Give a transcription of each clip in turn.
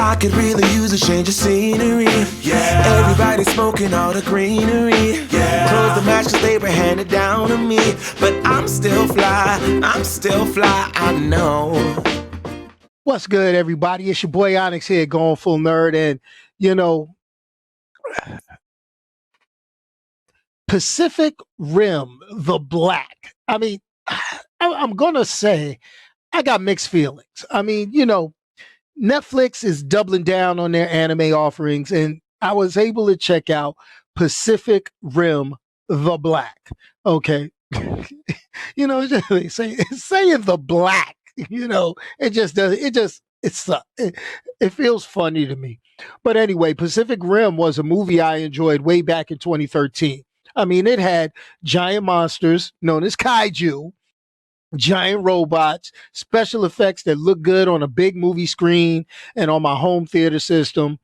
I could really use a change of scenery. Yeah. Everybody smoking all the greenery. Yeah. Clothes to match 'cause they were handed down to me. But I'm still fly, I know. What's good, everybody? It's your boy Onyx here, Going Full Nerd. And, you know, Pacific Rim, the Black. I mean, I'm going to say I got mixed feelings. I mean, you know, Netflix is doubling down on their anime offerings, and I was able to check out Pacific Rim, the Black. Okay. You know, just saying the Black, you know, it just does, it feels funny to me. But anyway, Pacific Rim was a movie I enjoyed way back in 2013. I mean, it had giant monsters known as kaiju, giant robots, special effects that look good on a big movie screen and on my home theater system.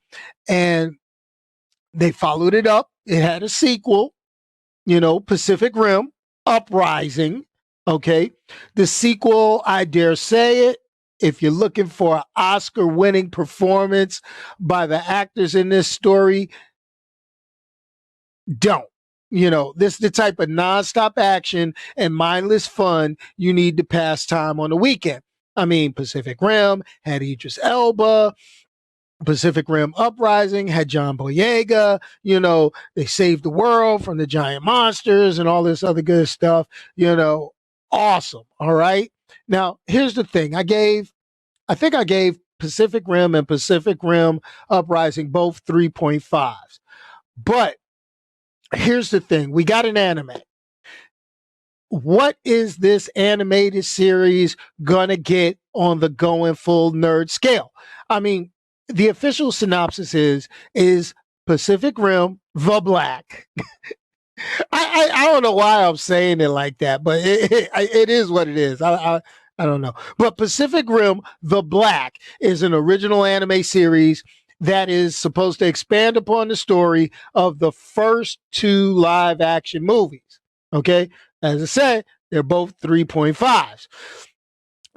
And they followed it up. It had a sequel, you know, Pacific Rim, Uprising. Okay. The sequel, I dare say it, if you're looking for an Oscar winning performance by the actors in this story, don't. You know, this is the type of nonstop action and mindless fun you need to pass time on the weekend. I mean, Pacific Rim had Idris Elba. Pacific Rim Uprising had John Boyega. You know, they saved the world from the giant monsters and all this other good stuff. You know, awesome. All right. Now, here's the thing. I think I gave Pacific Rim and Pacific Rim Uprising both 3.5s. But here's the thing. We got an anime. What is this animated series gonna get on the Going Full Nerd scale? I mean, the official synopsis is Pacific Rim, the Black. I don't know why I'm saying it like that, but it is what it is. I don't know. But Pacific Rim, the Black is an original anime series that is supposed to expand upon the story of the first two live action movies. Okay. As I said, they're both 3.5s.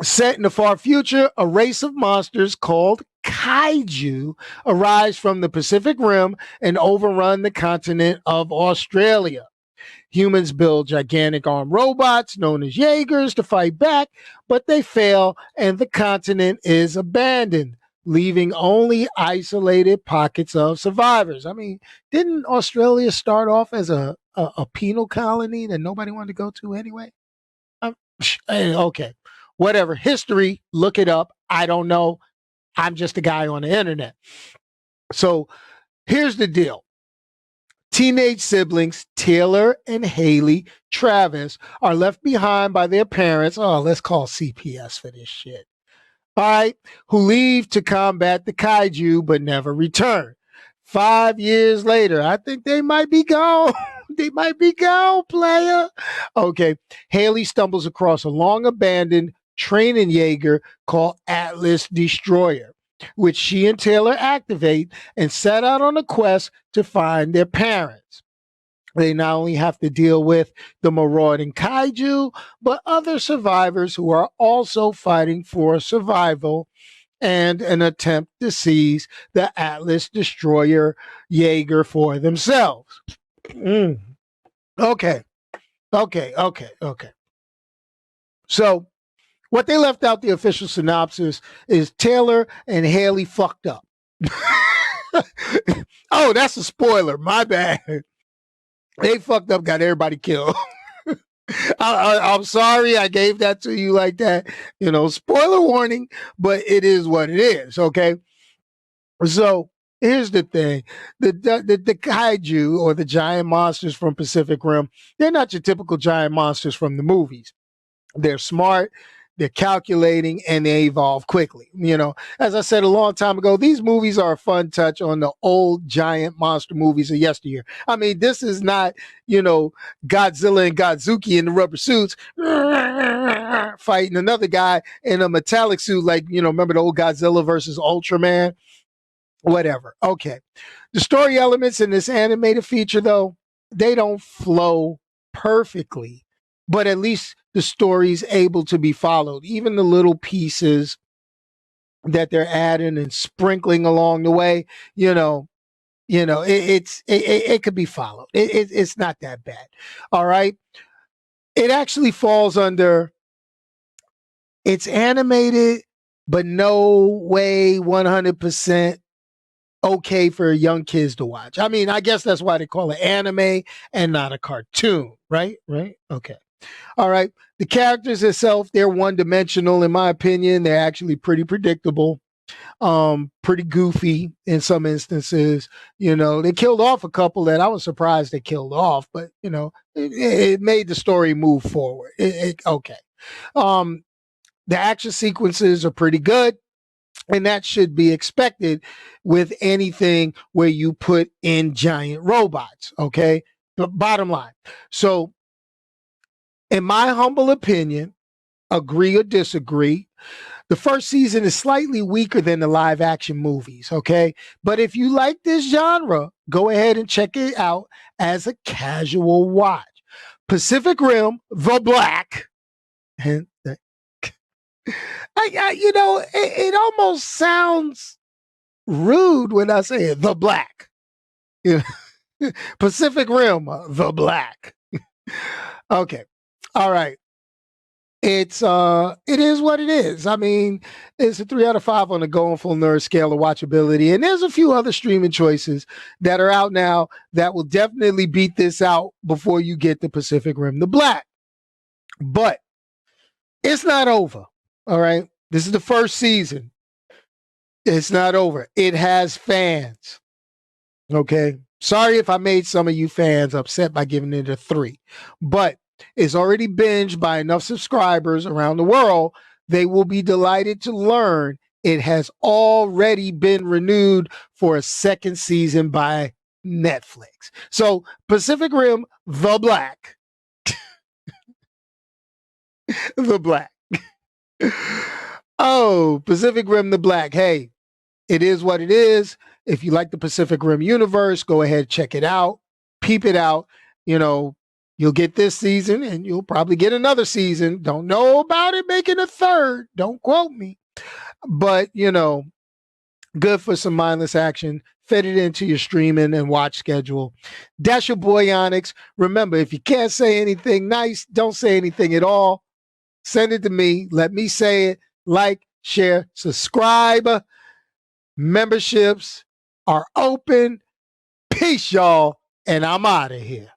Set in the far future, a race of monsters called kaiju arise from the Pacific Rim and overrun the continent of Australia. Humans build gigantic armed robots known as Jaegers to fight back, but they fail and the continent is abandoned, leaving only isolated pockets of survivors. I mean, didn't Australia start off as a penal colony that nobody wanted to go to anyway? Okay, whatever. History, look it up. I don't know. I'm just a guy on the internet. So here's the deal. Teenage siblings Taylor and Haley Travis are left behind by their parents. Oh, let's call CPS for this shit. All right, who leave to combat the kaiju but never return. 5 years later, I think they might be gone. They might be gone, player. Okay, Haley stumbles across a long abandoned training Jaeger called Atlas Destroyer, which she and Taylor activate and set out on a quest to find their parents. They not only have to deal with the marauding kaiju, but other survivors who are also fighting for survival and an attempt to seize the Atlas Destroyer Jaeger for themselves. Okay. So what they left out the official synopsis is Taylor and Haley fucked up. Oh, that's a spoiler. My bad. They fucked up, got everybody killed. I'm sorry I gave that to you like that. You know, spoiler warning, but it is what it is, okay? So here's the thing. The kaiju, or the giant monsters from Pacific Rim, they're not your typical giant monsters from the movies. They're smart, they're calculating, and they evolve quickly. You know, as I said a long time ago, these movies are a fun touch on the old giant monster movies of yesteryear. I mean, this is not, you know, Godzilla and Godzuki in the rubber suits fighting another guy in a metallic suit, like, you know, remember the old Godzilla versus Ultraman? Whatever. Okay. The story elements in this animated feature, though, they don't flow perfectly, but at least the story's able to be followed. Even the little pieces that they're adding and sprinkling along the way, it could be followed. It's not that bad. All right. It actually falls under, it's animated, but no way 100% okay for young kids to watch. I mean, I guess that's why they call it anime and not a cartoon, right? Right? Okay. All right. The characters itself, they're one dimensional in my opinion. They're actually pretty predictable. Pretty goofy in some instances. They killed off a couple that I was surprised they killed off, but it made the story move forward. Okay. The action sequences are pretty good, and that should be expected with anything where you put in giant robots. Okay. But bottom line. So, in my humble opinion, agree or disagree, the first season is slightly weaker than the live action movies, okay? But if you like this genre, go ahead and check it out as a casual watch. Pacific Rim, The Black. And it almost sounds rude when I say it, The Black. Pacific Rim, The Black. Okay. All right. It is what it is. I mean, it's a 3 out of 5 on the GoingFullNerd scale of watchability. And there's a few other streaming choices that are out now that will definitely beat this out before you get the Pacific Rim the Black. But it's not over. All right. This is the first season. It's not over. It has fans. Okay. Sorry if I made some of you fans upset by giving it a 3. But it's already binged by enough subscribers around the world. They will be delighted to learn it has already been renewed for a second season by Netflix. So Pacific Rim, The Black. The Black. Oh, Pacific Rim, The Black. Hey, it is what it is. If you like the Pacific Rim universe, go ahead, check it out. Peep it out. You'll get this season and you'll probably get another season. Don't know about it making a third. Don't quote me. But, good for some mindless action. Fit it into your streaming and watch schedule. That's your boy Onyx. Remember, if you can't say anything nice, don't say anything at all. Send it to me. Let me say it. Like, share, subscribe. Memberships are open. Peace, y'all. And I'm out of here.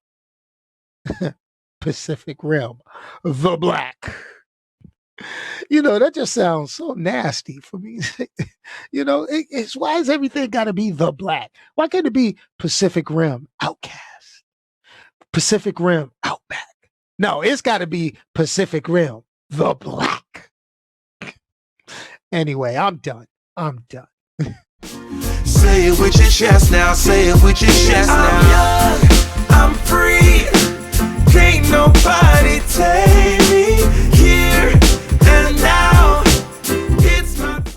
Pacific Rim, The Black. That just sounds so nasty for me. It's why has everything got to be The Black? Why can't it be Pacific Rim Outcast? Pacific Rim Outback? No, it's got to be Pacific Rim The Black. Anyway, I'm done. Say it with your chest now. Say it with your chest now. I'm young, I'm free.